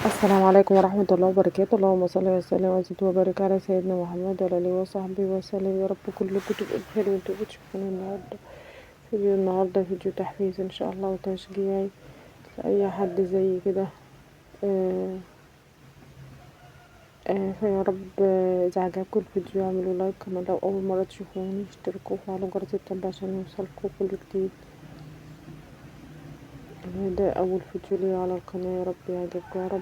السلام عليكم ورحمة الله وبركاته. اللهم صل وسلم وزد وبارك على سيدنا محمد وعلى آله وصحبه وسلم. يا رب كلكم تبقوا بخير وانتوا بتشوفوني النهارده فيديو تحفيز ان شاء الله وتشجيعي لأي حد زي كده. آه فيا رب إذا عجبكم الفيديو اعملوا لايك، كمان لو أول مرة تشوفوني اشتركوا وفعلوا جرس التنبيه عشان يوصلكوا كل جديد. ده أول فيديو لي على القناة، يا رب يعجبكم يا رب.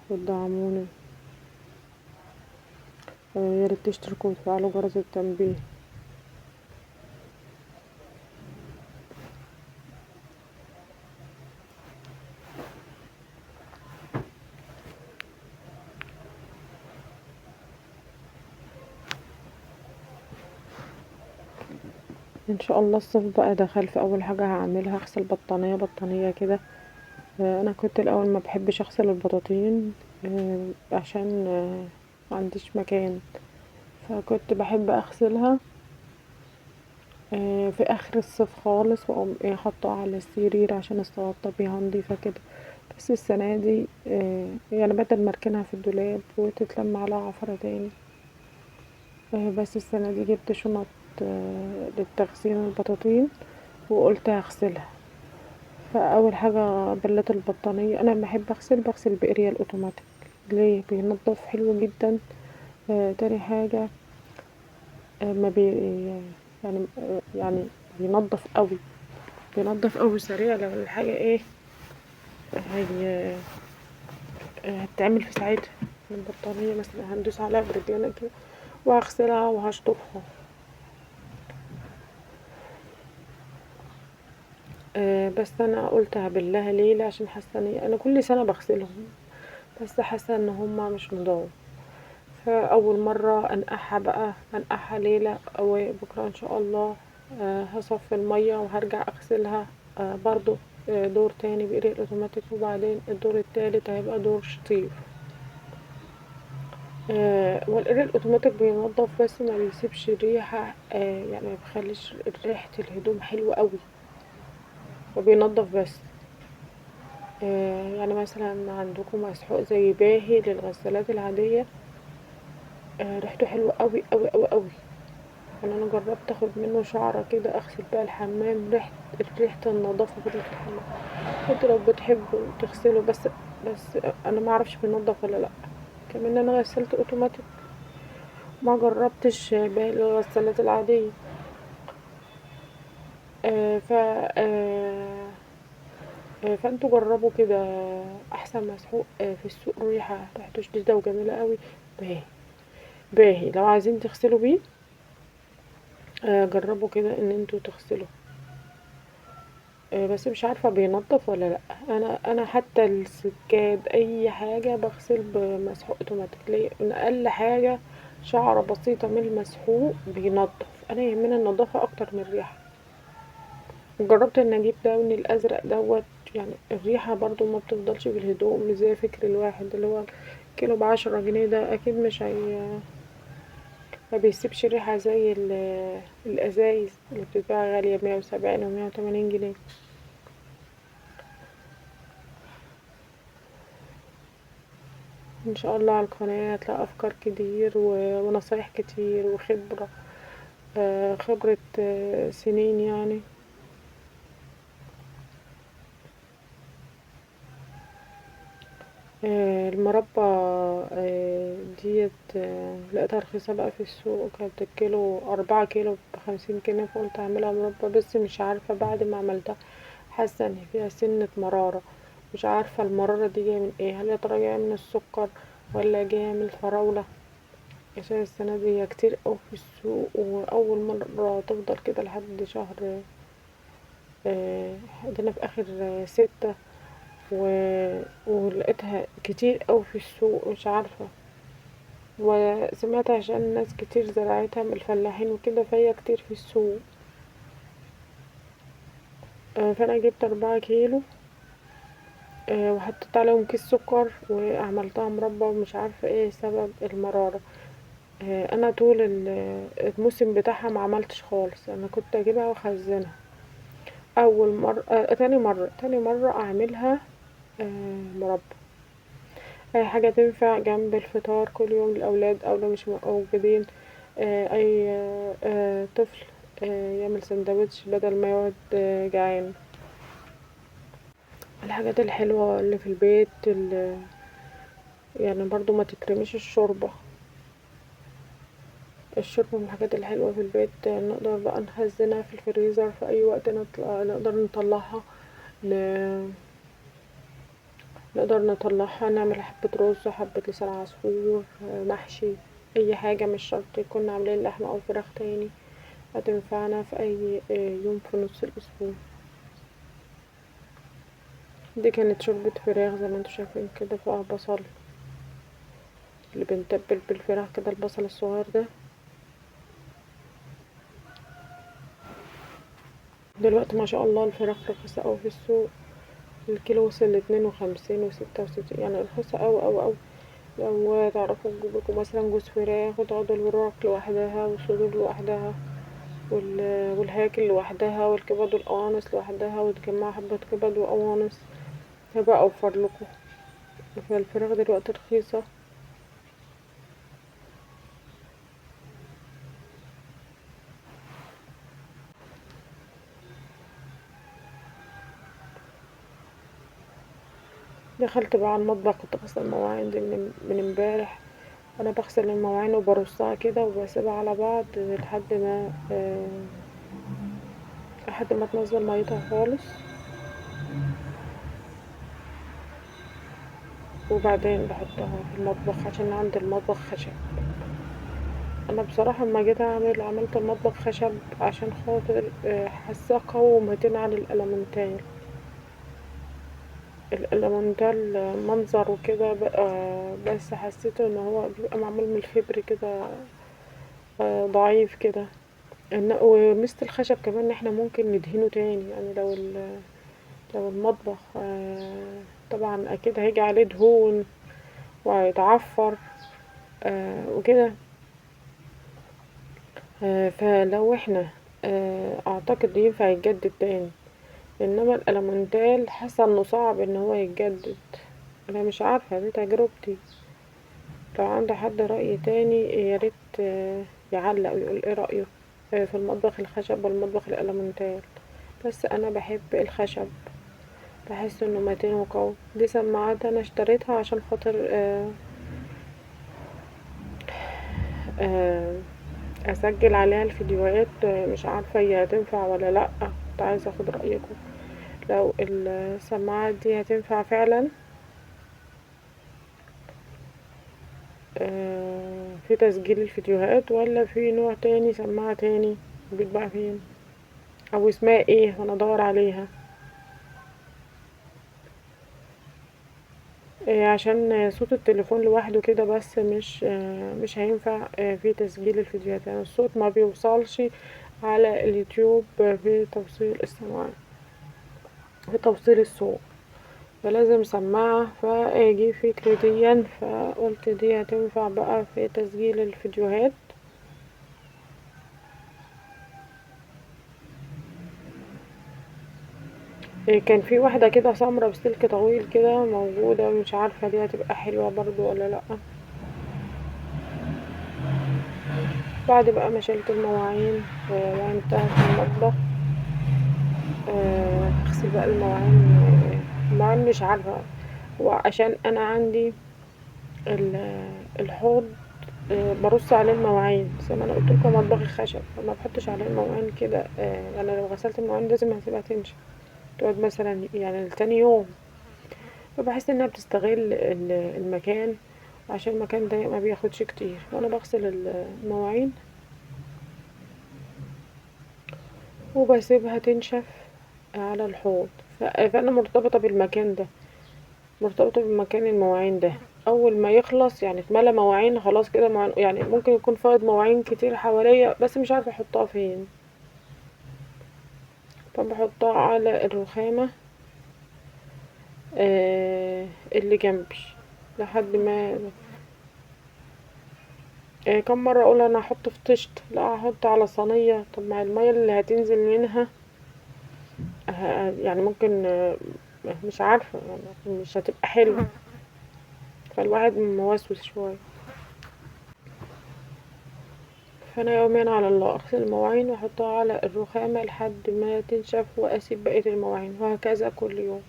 وتدعموني. يا ريت تشتركوا وتفعلوا جرس التنبيه. ان شاء الله الصيف بقى دخل، في اول حاجه هعملها اغسل بطانيه كده. انا كنت الاول ما بحبش اغسل البطاطين عشان ما عنديش مكان، فكنت بحب اغسلها في اخر الصيف خالص، واقوم حاطاها على السرير عشان استغطى بيها نضيفه كده. بس السنه دي يعني بدل ما اركنها في الدولاب وتتلم على عفرة تاني، بس السنه دي جبت شنط للتخزين البطاطين وقلت هغسلها. فاول حاجه بلت البطانيه، انا بحب بغسل باريال اوتوماتيك. ليه؟ بينضف حلو جدا. تاني حاجه ما بي يعني يعني بينضف قوي، بينضف قوي سريع. لو الحاجه هي هتتعمل في ساعتها. البطانيه مثلا هندوس عليها برجلنا كده وهغسلها وهشطفها. بس انا قلت هبلها ليه؟ عشان حاسه انا كل سنه بغسلهم، بس حاسه ان هما مش نضاف. فأول مرة أنقعها ليلة أو بكرة إن شاء الله. هصفي المية وهرجع أغسلها برضو دور تاني بإيريال أوتوماتيك، وبعدين الدور التالت هيبقى دور شطيف. والإيريال أوتوماتيك بينضف بس ما بيسيبش ريحة، يعني ما بيخليش ريحة الهدوم حلوة قوي، وبينضف بس. يعني مثلا عندكم مسحوق زي باهي للغسالات العادية، ريحته حلوة قوي قوي قوي قوي. انا جربت اخد منه شعرة كده اغسل بيها الحمام، ريحة النظافة في ريحة الحمام. انت لو بتحبوا تغسلوا، بس انا ما اعرفش بينضف ولا لا. كمان انا غسلت اوتوماتيك، ما جربتش باقي الغسالات العادية. آه ف آه فانتوا جربوا كده. احسن مسحوق في السوق، ريحته شديدة وجميلة قوي. باهي باهي لو عايزين تغسلوا بيه، جربوا كده ان انتوا تغسلوا. بس مش عارفة بينضف ولا لأ. أنا حتى السجاد أي حاجة بغسل بمسحوق اوتوماتيك. ليه؟ إن أقل حاجة شعرة بسيطة من المسحوق بينضف. أنا يهمني النظافة أكتر من الريحة. جربت إن أجيب داون الأزرق دوت، يعني الريحة برضو ما بتفضلش في الهدوم، مش زي فكر الواحد اللي هو كيلو ب10 جنيه. ده أكيد مش ما بيسيبش ريحة زي الأزايز اللي بتتباع غالية 170 و180 جنيه. ان شاء الله على القناة هتلاقي افكار كتير ونصايح كتير وخبرة، خبرة سنين يعني. المربى ديت لقيتها رخيصة بقى في السوق، كانت الكيلو 4 كيلو ب50 جنيه، فقلت اعملها مربى. بس مش عارفة بعد ما عملتها حاسة ان فيها سنة مرارة. مش عارفة المرارة دي جاية من ايه، هل يا ترى جاية من السكر ولا جاية من الفراولة؟ عشان السنة دي كتير اوي في السوق، وأول مرة تفضل كده لحد شهر عندنا في آخر 6 ولقيتها كتير اوي في السوق، مش عارفة. وسمعت عشان ناس كتير زرعتها من الفلاحين وكده، فهي كتير في السوق. فأنا جبت 4 كيلو، وحطيت عليهم كيس سكر وعملتها مربى، ومش عارفة ايه سبب المرارة. انا طول الموسم بتاعها ما عملتش خالص، انا كنت اجيبها واخزنها. اول مرة تاني مرة اعملها. مربى. اي حاجة تنفع جنب الفطار كل يوم للأولاد او لو مش موجودين. اي طفل يعمل سندوتش بدل ما يقعد جعان. الحاجات الحلوة اللي في البيت يعني برضو ما تترميش الشوربة. الشوربة من الحاجات الحلوة في البيت، نقدر بقى نخزنها في الفريزر في اي وقت نقدر نطلعها نقدر نطلعها نعمل حبة رز، حبة لسان عصفور، محشي، اي حاجة مش شرط يكون عاملين لحمة او فراخ تاني، هتنفعنا في اي يوم في نص الاسبوع. دي كانت شوربة فراخ زي ما انتوا شايفين كده، فيها بصل اللي بنتبل بالفراخ كده، البصل الصغير ده. دلوقتي ما شاء الله الفراخ رخيصة اوي في السوق، الكيلو وصل ل52 و66، يعني رخيصة اوي. لو تعرفوا تجيبلكوا مثلا جوز فراخ وتاخدوا الوراك لوحدها والصدور لوحدها والهاكل لوحدها والكبد والقوانص لوحدها، وتجمعوا حبة كبد وقوانص، هيبقى اوفر لكم. فالفراخ دلوقتي رخيصة. دخلت بقى على المطبخ، كنت بغسل المواعين دي من امبارح. انا بغسل المواعين وبرصها كده وبسيبها على بعض لحد ما تنزل ميتها خالص، وبعدين بحطها في المطبخ عشان عندي المطبخ خشب. انا بصراحة لما جيت عملت المطبخ خشب عشان خاطر حاساه قوي ومتين عن الالمنتال. الالمنتال منظر وكده بقى، بس حسيته ان هو بيبقى معمول من الفبر كده، ضعيف كده. وميزة الخشب كمان ان احنا ممكن ندهنه تاني، يعني لو المطبخ طبعا اكيد هيجي عليه دهون وهيتعفر وكده. فلو احنا اعتقد ينفع يتجدد تاني، انما الالمنتال حاسه انه صعب ان هو يتجدد. انا مش عارفه، دي تجربتي. لو عند حد رأي تاني ياريت يعلق ويقول ايه رأيه في المطبخ الخشب والمطبخ الالمنتال. بس انا بحب الخشب، بحس انه متين وقوي. دي سماعات انا اشتريتها عشان خاطر آه، اسجل عليها الفيديوهات. مش عارفة هي هتنفع ولا لا، كنت عايزة اخد رأيكم لو السماعات دي هتنفع فعلا في تسجيل الفيديوهات، ولا في نوع تاني سماعة تاني بيتباع فين، او اسمها ايه وانا ادور عليها. عشان صوت التليفون لوحده كده بس مش هينفع في تسجيل الفيديوهات، يعني الصوت ما بيوصلش على اليوتيوب في توصيل السماعة، في توصيل الصوت، فلازم سماعة. فاجي فكرة ديا، فقلت دي هتنفع بقى في تسجيل الفيديوهات. كان في واحدة كده سمرة بسلك طويل كده موجودة، مش عارفة دي هتبقى حلوة برضو ولا لأ. بعد بقى ما شلت المواعين وعينتها في المطبخ، هغسل بقى المواعين. المواعين مش عارفة، وعشان انا عندي الحوض برص عليه المواعين زي ما انا قلت لكم، مطبخي خشب فما بحطش عليه المواعين كده. انا لو غسلت المواعين لازم هسيبها تنشف، تقعد مثلا يعني لتاني يوم. فبحس انها بتستغل المكان، عشان المكان ده ما بياخدش كتير، وانا بغسل المواعين وبسيبها تنشف على الحوض. فانا مرتبطة بالمكان ده، مرتبطة بمكان المواعين ده. اول ما يخلص يعني اتملى مواعين خلاص كده، يعني ممكن يكون فاض مواعين كتير حواليا بس مش عارفة احطها فين، فبحطها على الرخامة اللي جنبي لحد ما كم مرة اقول انا هحط في طشت، لا هحط على صينية. طب مع المية اللي هتنزل منها يعني ممكن مش عارفة يعني مش هتبقى حلوة، فالواحد موسوس شوية. فأنا يوميا على الله أغسل المواعين وأحطها على الرخامة لحد ما تنشف وأسيب بقية المواعين، وهكذا كل يوم.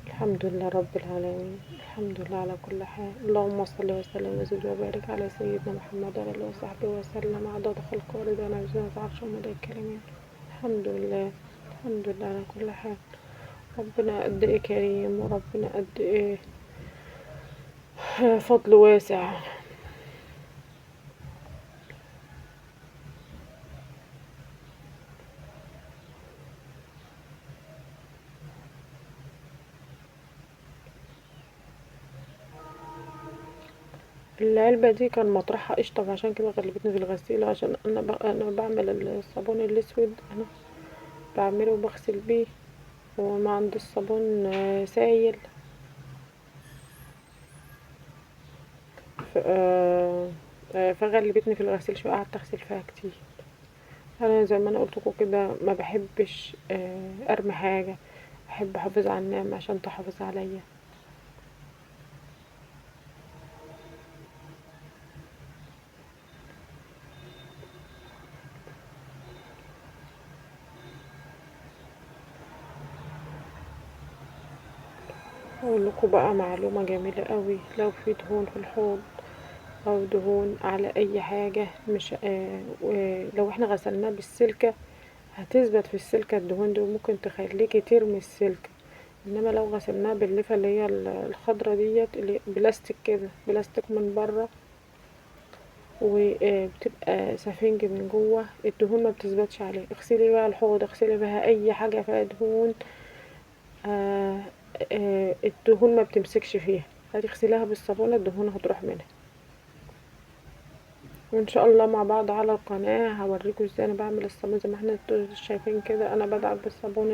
الحمد لله رب العالمين، الحمد لله على كل حال. اللهم صل وسلم وزد وبارك على سيدنا محمد وعلى آله وصحبه وسلم عدد خلقه ورضا نفسه وعرشه ومدى الكلمات. الحمد لله، الحمد لله على كل حال. ربنا قد ايه كريم، وربنا قد ايه فضل واسع. العلبة دي كان مطرحها قشطة، فعشان كده غلبتني في الغسيل، عشان انا بعمل الصابون الاسود، انا بعمله وبغسل بيه، وما عندي الصابون سايل. فغلبتني في الغسيل شوية، قعدت اغسل فيها كتير. انا زي ما انا قلتلكوا كده ما بحبش ارمي حاجة، بحب احافظ على النعمة عشان تحافظ عليا. اقول لكم بقى معلومة جميلة قوي، لو في دهون في الحوض او دهون على اي حاجة، مش لو احنا غسلناه بالسلكة هتثبت في السلكة الدهون دي، وممكن تخليكي ترمي السلكة. انما لو غسلناها بالليفة اللي هي الخضرة ديت، اللي بلاستيك كده، بلاستيك من بره وبتبقى سفنج من جوه، الدهون ما بتثبتش عليه. اغسلي بقى الحوض، اغسلي بها اي حاجة فيها دهون، آه الدهون ما بتمسكش فيها، هتغسليها بالصابونة الدهون هتروح منها. وان شاء الله مع بعض على القناة هوريكم ازاي انا بعمل الصابون، زي ما احنا شايفين كده. انا بدعك بالصابون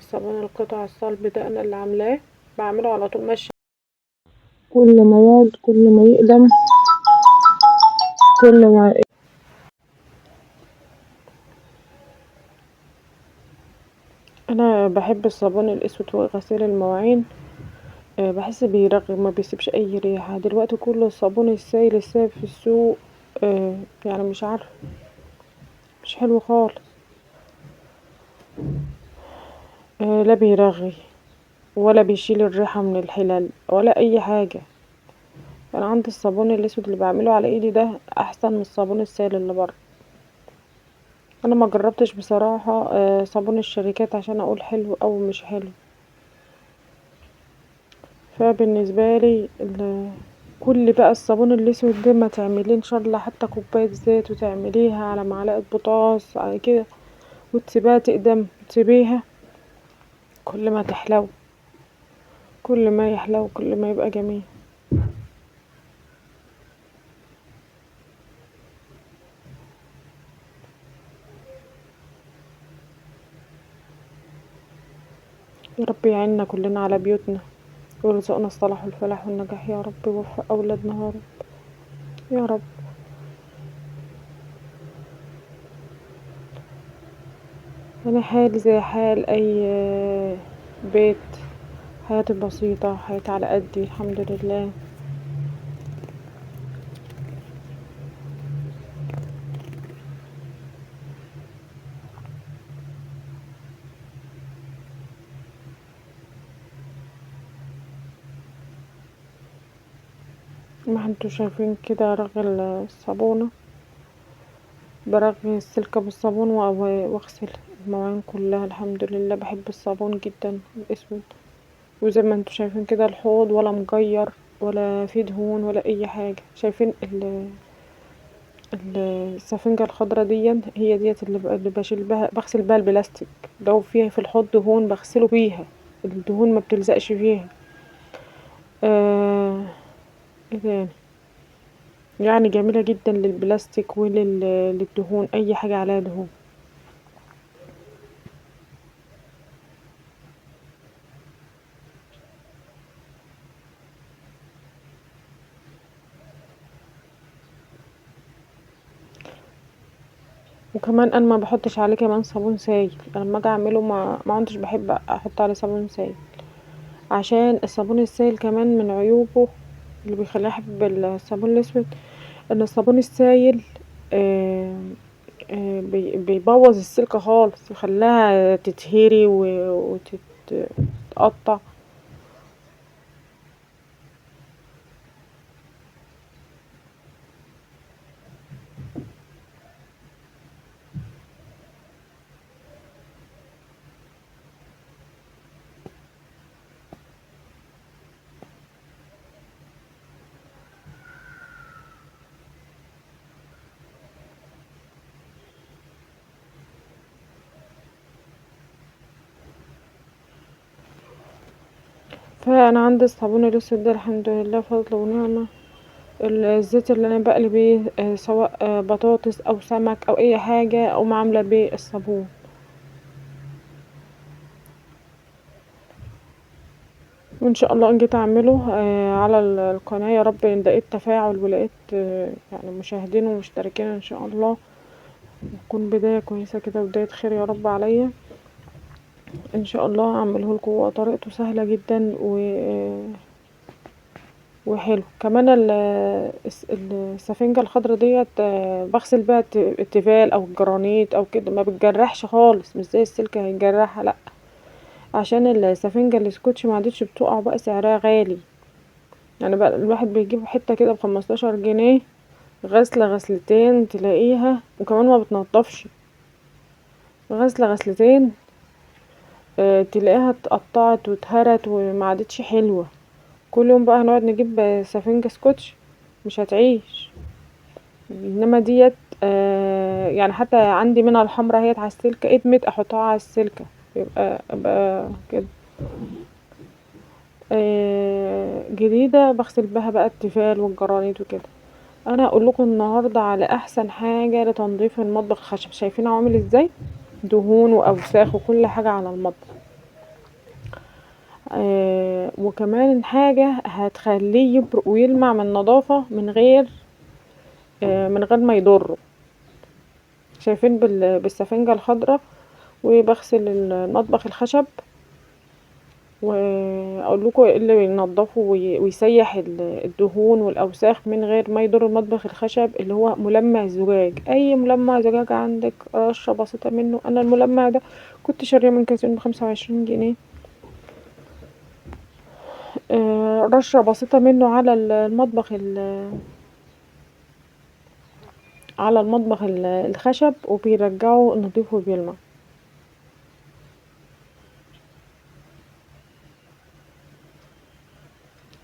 صابون القطع الصلب ده، انا اللي عاملاه، بعمله على طول ماشي. كل ما يقعد كل ما يقدم، كل ما انا بحب الصابون الاسود في غسيل المواعين. بحس بيرغي، ما بيسيبش اي ريحة. دلوقتي كل الصابون السائل السائب في السوق يعني مش عارفة، مش حلو خالص. لا بيرغي ولا بيشيل الريحة من الحلال ولا اي حاجة. انا عندي الصابون الاسود اللي بعمله على ايدي ده احسن من الصابون السائل اللي بره. انا ما جربتش بصراحة صابون الشركات عشان اقول حلو او مش حلو. فبالنسبة لي كل بقى الصابون الاسود ده، ما تعمليه ان شاء الله حتى كوباية زيت وتعمليها على معلقة بوتاص على كده وتسيبيها تقدم، تسيبيها كل ما تحلو، كل ما يحلو كل ما يبقى جميل. يا رب يعيننا كلنا على بيوتنا، ويرزقنا الصلاح والفلاح والنجاح يا رب، ووفق اولادنا يا رب، يا رب. انا حالي زي حال اي بيت، حياتي بسيطة، حياتي على قدي الحمد لله. ما انتوا شايفين كده رغي الصابونة، برغي السلكة بالصابون واغسل المواعين كلها. الحمد لله بحب الصابون جدا الاسود. وزي ما انتوا شايفين كده الحوض ولا مجير ولا فيه دهون ولا اي حاجة. شايفين السفنجة الخضرا دي، هي ديت اللي بشيل بها، بغسل بها البلاستيك. لو فيها في الحوض دهون بغسله بيها، الدهون ما بتلزقش فيها. آه ايه تاني، يعني جميلة جدا للبلاستيك وللدهون، اي حاجة عليها دهون. وكمان انا ما بحطش عليه كمان صابون سايل. انا لما اجي اعمله ما كنتش بحب احط عليه صابون سايل، عشان الصابون السايل كمان من عيوبه اللي بيخليني احب الصابون الاسود ان الصابون السايل آه بيبوظ السلكة خالص، يخليها تتهري وتتقطع. فانا عندي الصابون الاسود ده الحمد لله فضل ونعمة. الزيت اللي انا بقلي بيه سواء بطاطس او سمك او اي حاجة او عاملة بيه الصابون. وان شاء الله ان جيت اعمله على القناة يا رب ان لقيت تفاعل ولقيت يعني مشاهدين ومشتركين ان شاء الله، تكون بداية كويسة كده، بداية خير يا رب عليا ان شاء الله. اعمله لكم وطريقته سهلة جدا وحلو كمان. السفنجة الخضرا ديت بغسل بيها التيفال او الجرانيت او كده، ما بتجرحش خالص مش زي السلك هيجرحها، لا، عشان السفنجة السكوتش ما عادتش بتقع بقى سعرها غالي. يعني بقى الواحد بيجيب حتة كده ب15 جنيه، غسلة غسلتين تلاقيها، وكمان ما بتنضفش، غسلة غسلتين تلاقيها اتقطعت واتهرت وما عادتش حلوة. كل يوم بقى هنقعد نجيب سفنجة سكوتش مش هتعيش. انما ديت يعني حتى عندي منها الحمرا اهيت على السلكة، ادمت احطها على السلكة ابقى كده جديدة، بغسل بها بقى التيفال والجرانيت وكده. انا اقول لكم النهاردة على احسن حاجة لتنظيف المطبخ الخشب. شايفين عامل ازاي؟ دهون واوساخ وكل حاجة على المطبخ. وكمان حاجة هتخليه يبرق ويلمع من نظافة من غير ما يضره. شايفين بالسفنجة الخضراء وبغسل المطبخ الخشب. واقول لكم ايه اللي ينضفه ويسيح الدهون والاوساخ من غير ما يضر المطبخ الخشب، اللي هو ملمع زجاج. اي ملمع زجاج عندك رشة بسيطة منه. انا الملمع ده كنت شاريه من كيسين ب25 جنيه. رشة بسيطة منه على المطبخ الخشب وبيرجعه نضيف وبيلمع.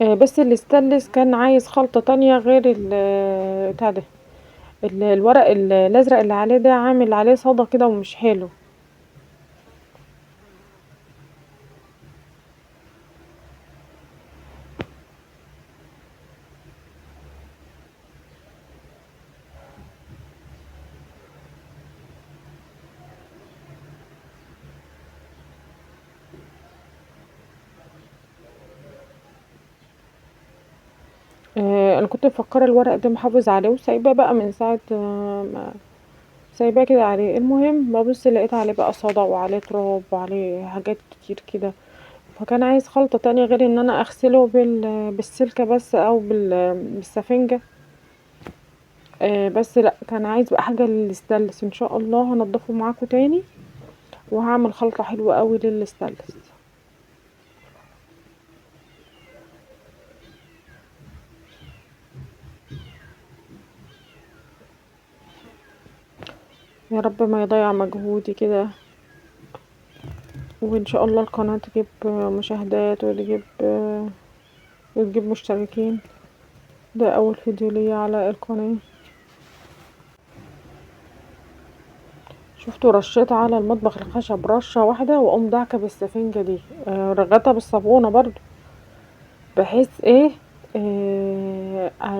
بس الاستانلس كان عايز خلطة تانية غير بتاع ده. الورق الازرق اللي عليه ده عامل عليه صدى كده ومش حلو. انا كنت مفكره الورق ده محافظ عليه وسايباه بقى من ساعه ما سايباه كده عليه. المهم ببص لقيت عليه بقى صدى وعليه تراب وعليه حاجات كتير كده. فكان عايز خلطة تانية غير ان انا اغسله بالسلكة بس او بالسفنجة. بس لا، كان عايز بقى حاجة للستانلس. ان شاء الله هنضفه معاكم تاني وهعمل خلطة حلوة قوي للستانلس. يا رب ما يضيع مجهودي كده، وان شاء الله القناة تجيب مشاهدات وتجيب مشتركين. ده اول فيديو ليا على القناة. شفتوا رشيت على المطبخ الخشب رشة واحدة واقوم دعكة بالسفنجة دي، رغتها بالصابونة برضو، بحيث ايه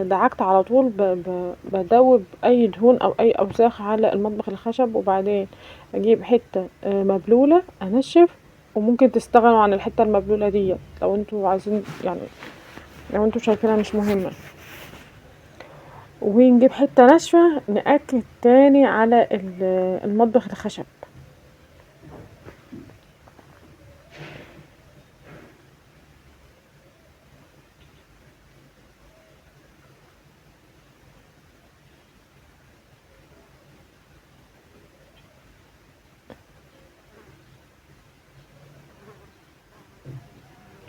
دعكت على طول بدوب اي دهون او اي اوساخ على المطبخ الخشب. وبعدين اجيب حتة مبلولة انشف، وممكن تستغنوا عن الحتة المبلولة دي لو انتوا عايزين، يعني لو انتوا شايفينها مش مهمة. ونجيب حتة ناشفة نأكد تاني على المطبخ الخشب.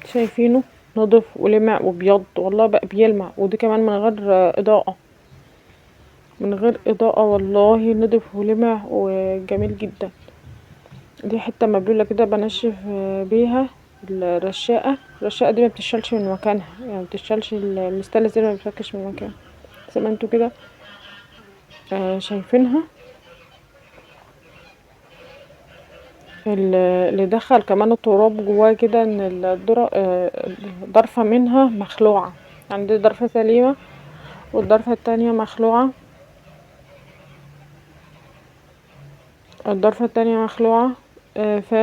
شايفينه نضف ولمع وبيض، والله بقى بيلمع، ودي كمان من غير اضاءة، من غير اضاءة، والله نضف ولمع وجميل جدا. دي حتة مبلولة كده بنشف بيها الرشاقة دي ما بتشالش من مكانها، يعني ما بتشالش الستانلس دي ما بتفكش من مكانها زي ما انتوا كده شايفينها. اللي دخل كمان التراب جواه كده ان ضرفة منها مخلوعة، عندي ضرفة سليمة والضرفة التانية مخلوعة، الضرفة التانية مخلوعة. ف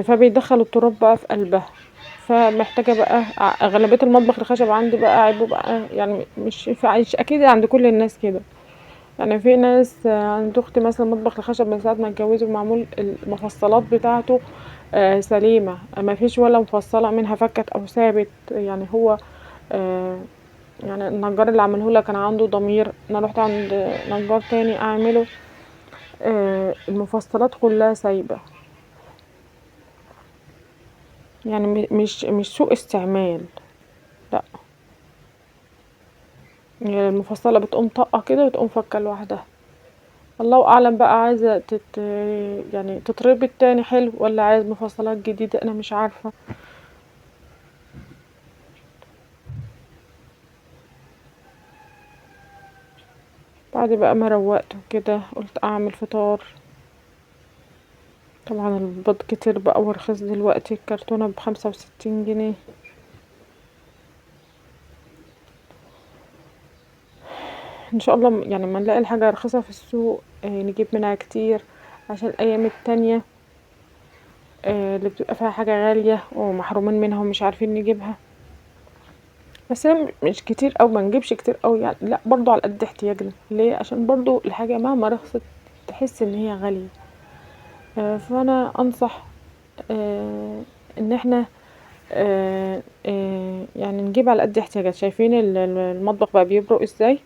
فبيدخل التراب بقى في قلبها، فمحتاجة بقى أغلبية المطبخ الخشب عندي بقى عيبه بقى، يعني مش أكيد عند كل الناس كده، يعني في ناس عند اختي مثلا مطبخ الخشب من ساعة ما اتجوزوا معمول المفصلات بتاعته سليمة، ما فيش ولا مفصلة منها فكت او ثابت، يعني هو يعني النجار اللي عملهولها كان عنده ضمير، انا رحت عند نجار تاني اعمله المفصلات كلها سايبة، يعني مش سوء استعمال، لا، يعني المفصلة بتقوم طاقة كده وتقوم فكة لوحدها. الله اعلم بقى، عايزة يعني تتربط تاني حلو ولا عايز مفصلات جديدة، انا مش عارفة. بعد بقى ما روقت وكده قلت اعمل فطار. طبعا البيض كتير بقى ورخيص دلوقتي، الكرتونة ب65 جنيه. ان شاء الله يعني ما نلاقي الحاجة رخيصة في السوق نجيب منها كتير، عشان الايام التانية اللي بتبقى فيها حاجة غالية ومحرومين منها ومش عارفين نجيبها. بس هي مش كتير او ما نجيبش كتير او يعني، لا برضو على قد احتياجنا، ليه؟ عشان برضو الحاجة مهما رخصت تحس ان هي غالية. فانا انصح ان احنا يعني نجيب على قد احتياجات. شايفين المطبخ بقى بيبرق ازاي،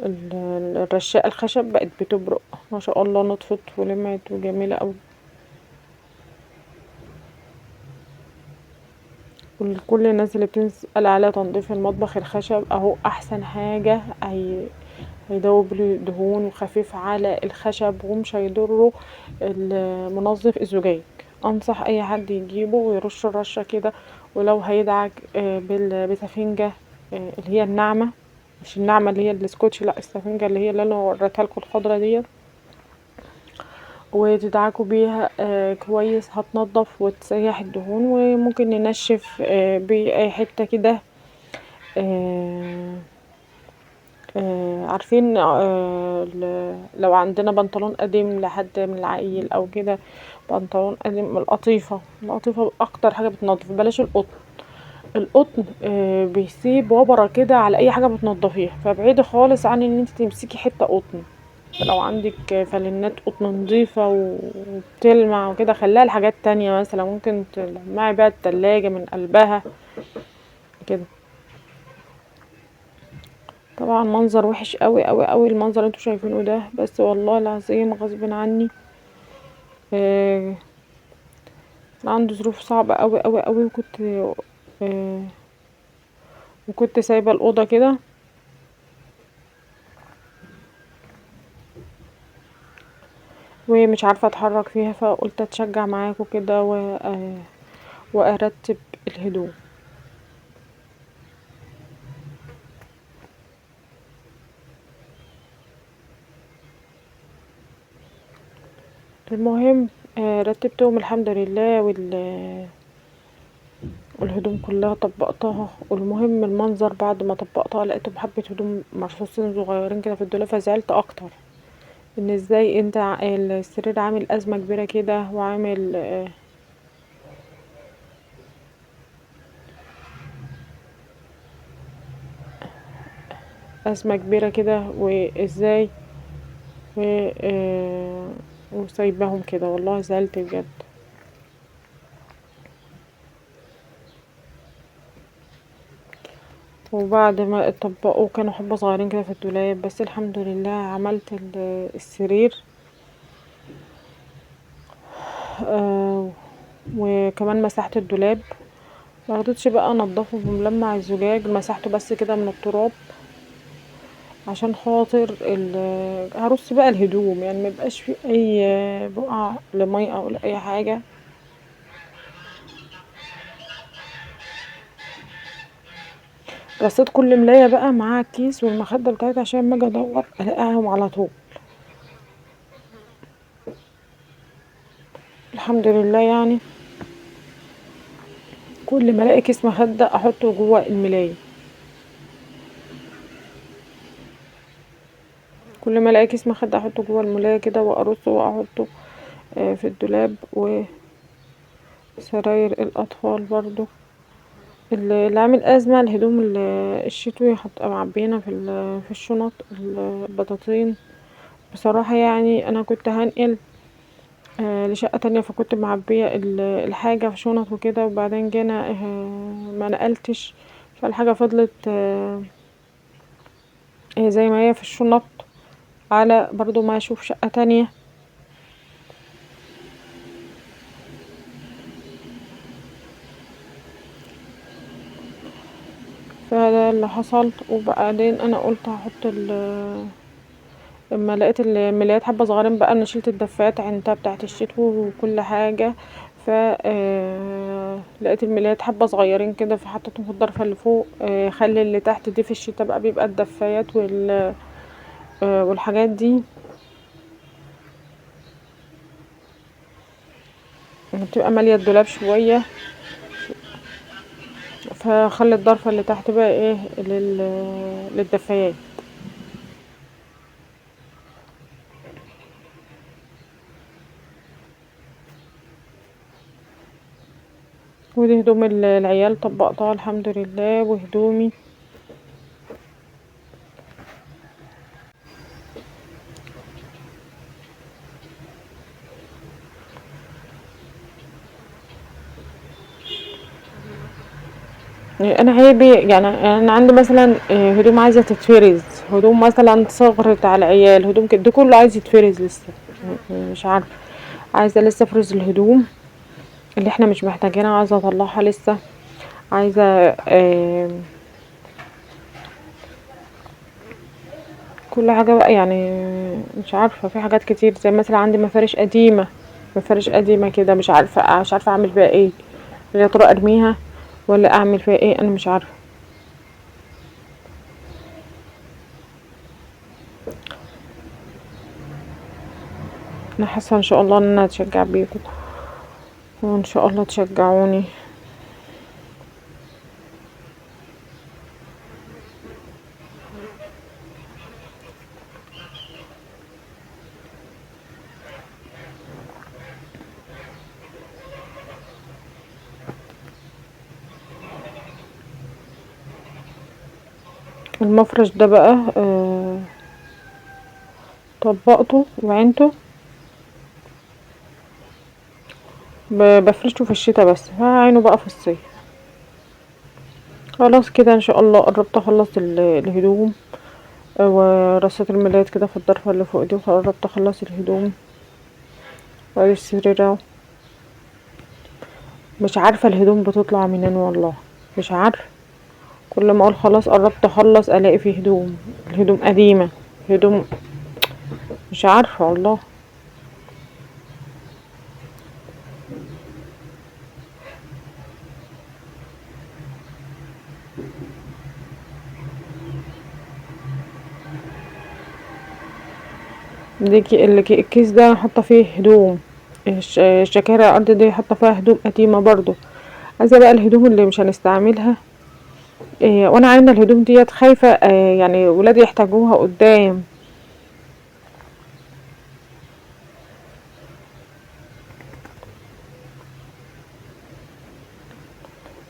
الرشاقة الخشب بقت بتبرق ما شاء الله، نطفت ولمعت وجميلة اوي. كل الناس اللي بتسأل على تنظيف المطبخ الخشب اهو احسن حاجة، هيدوب الدهون وخفيف على الخشب ومش هيضره المنظف الزجاج. انصح اي حد يجيبه ويرش الرشة كده، ولو هيدعك بسفنجة اللي هي الناعمة، مش الناعمة اللي هي السكوتش، لا السفنجة اللي هي اللي انا وريتها لكم الخضرة دي، وتدعكوا بيها كويس هتنضف وتسيح الدهون. وممكن ننشف باي حتة كده عارفين لو عندنا بنطلون قديم لحد من العقيل او كده، بنطلون قديم، القطيفة اكتر حاجة بتنضف، بلاش القطن بيسيب وبرة كده على اي حاجة بتنضفيها، فابعدي خالص عن ان انت تمسكي حتة قطن. لو عندك فانلات قطن نضيفة وبتلمع وكده خليها لحاجات تانية، مثلا ممكن تلمعي بيها التلاجة من قلبها كده. طبعا منظر وحش قوي قوي قوي المنظر اللي انتوا شايفينه ده، بس والله العظيم غصب عني آه عنده ظروف صعبة قوي قوي قوي، آه وكنت سايبة الأوضة كده، ومش عارفة اتحرك فيها، فقلت اتشجع معاكم كده وارتب الهدوم. المهم رتبتهم الحمد لله، والهدوم كلها طبقتها، والمهم المنظر بعد ما طبقتها لقيتهم حبة هدوم مرصوصين صغيرين كده في الدولاب، فزعلت اكتر ان ازاي انت السرير عامل ازمة كبيرة كده، وعامل أزمة كبيرة كده وازاي وسايباهم كده، والله زعلت بجد. وبعد ما اتطبقوا كانوا حبة صغيرين كده في الدولاب، بس الحمد لله عملت السرير وكمان مسحت الدولاب، مرضتش بقى انضفه بملمع الزجاج، مسحته بس كده من التراب عشان خاطر هرص بقى الهدوم، يعني ميبقاش في اي بقع لمية او لاي حاجة. رصيت كل ملاية بقى معاها الكيس والمخدة بتاعتها عشان ما اجي ادور الاقيهم على طول. الحمد لله يعني كل ما الاقي كيس مخدة احطه جوه الملاية، كل ما الاقي كيس مخدة احطه جوه الملاية كده وارصه واحطه في الدولاب. وسراير الاطفال برضو اللي عامل ازمة الهدوم الشتوي معبينا في الشنط البطاطين. بصراحة يعني انا كنت هنقل لشقة تانية، فكنت معبية الحاجة في شنط وكده، وبعدين جينا ما نقلتش، فالحاجة فضلت زي ما هي في الشنط على برضو ما اشوف شقة تانية. فده اللي حصل. وبعدين انا قلت هحط لما لقيت الملايات حبة صغيرين بقى، انا شلت الدفايات عندها بتاعت الشتوي وكل حاجة، ف لقيت الملايات حبة صغيرين كده، فحطيتهم في الضرفة اللي فوق. خلي اللي تحت دي في الشتا بقى بيبقى الدفايات والحاجات دي بتبقى مالية الدولاب شوية، فخلي الضرفة اللي تحت بقى ايه للدفايات. ودي هدوم العيال طبقتها الحمد لله، وهدومي انا عيبي يعني انا عندي مثلا هدوم عايزه تتفرز، هدوم مثلا صغرت على العيال، هدوم كده ده كله عايز يتفرز لسه. مش عارفه، عايزه لسه افرز الهدوم اللي احنا مش محتاجينها، عايزه اطلعها لسه، عايزه كل حاجه بقى يعني. مش عارفه، في حاجات كتير زي مثلا عندي مفارش قديمه، مفارش قديمه كده، مش عارفه اعمل بيها ايه، يا ترى ارميها ولا اعمل فيها ايه، انا مش عارفه. انا حاسه ان شاء الله ان انا اتشجع بيكم، وان شاء الله تشجعوني. المفرش ده بقى طبقته وعينته، بفرشه في الشتا بس، هعينه بقى في الصيف. خلاص كده ان شاء الله قربت اخلص الهدوم، ورصيت الملايات كده في الضرفة اللي فوق دي، وقربت اخلص الهدوم. وادي السرير اهو، مش عارفة الهدوم بتطلع منين والله، مش عارفة. كل ما اقول خلاص قربت اخلص الاقي فيه هدوم، الهدوم قديمة، هدوم مش عارفة والله. دي الكيس ده حاطة فيه هدوم، الشكارة الارض دي حاطة فيها هدوم قديمة برضو، عايزة بقى الهدوم اللي مش هنستعملها. وانا عايزة الهدوم ديت، خايفة يعني ولادي يحتاجوها قدام.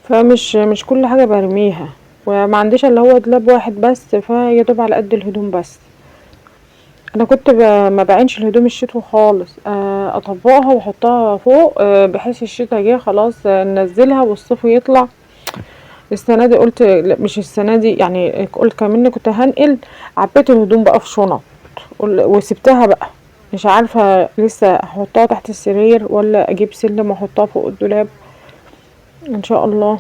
فمش مش كل حاجة برميها، وما عنديش الا هو دولاب واحد بس، فيدوب على قد الهدوم بس. انا كنت ما بعينش الهدوم الشتوي خالص، اطبقها واحطها فوق، بحيث الشتا جه خلاص ننزلها والصيف يطلع. السنه دي قلت لا، مش السنه دي يعني، قلت كمان كنت هنقل، عبيت الهدوم بقى في شنط وسبتها بقى. مش عارفه لسه احطها تحت السرير ولا اجيب سلم واحطها فوق الدولاب ان شاء الله،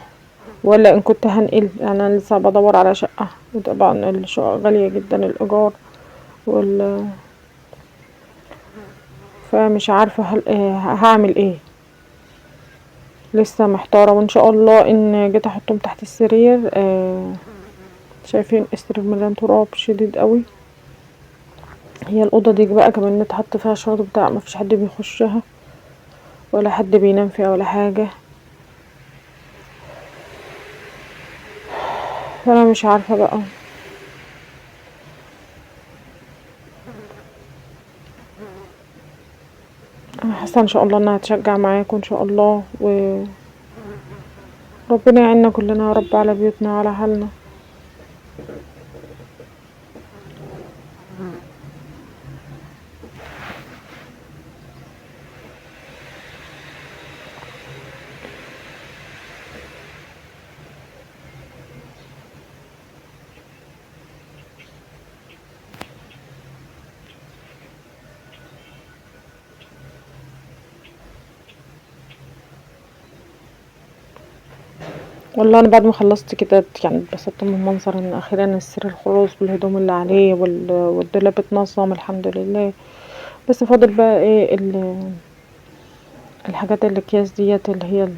ولا ان كنت هنقل. انا لسه بدور على شقه، وطبعا الشقه غاليه جدا الايجار وال فمش عارفه هعمل ايه. لسه محتاره، وان شاء الله ان جيت احطهم تحت السرير. شايفين السرير مليان تراب شديد قوي. هي الاوضه دي بقى كمان نتحط فيها شرط بتاع ما فيش حد بيخشها ولا حد بينام فيها ولا حاجه. فانا مش عارفه بقى. انا حاسه ان شاء الله انها هتشجع معاكم ان شاء الله، وربنا يعيننا كلنا يا رب على بيوتنا وعلى حالنا. والله انا بعد ما خلصت كده يعني اتبسطت من المنظر ان اخيرا السرير خلاص بالهدوم اللي عليه والدولاب اتنظم الحمد لله. بس فاضل بقى ايه الحاجات الاكياس ديت اللي هي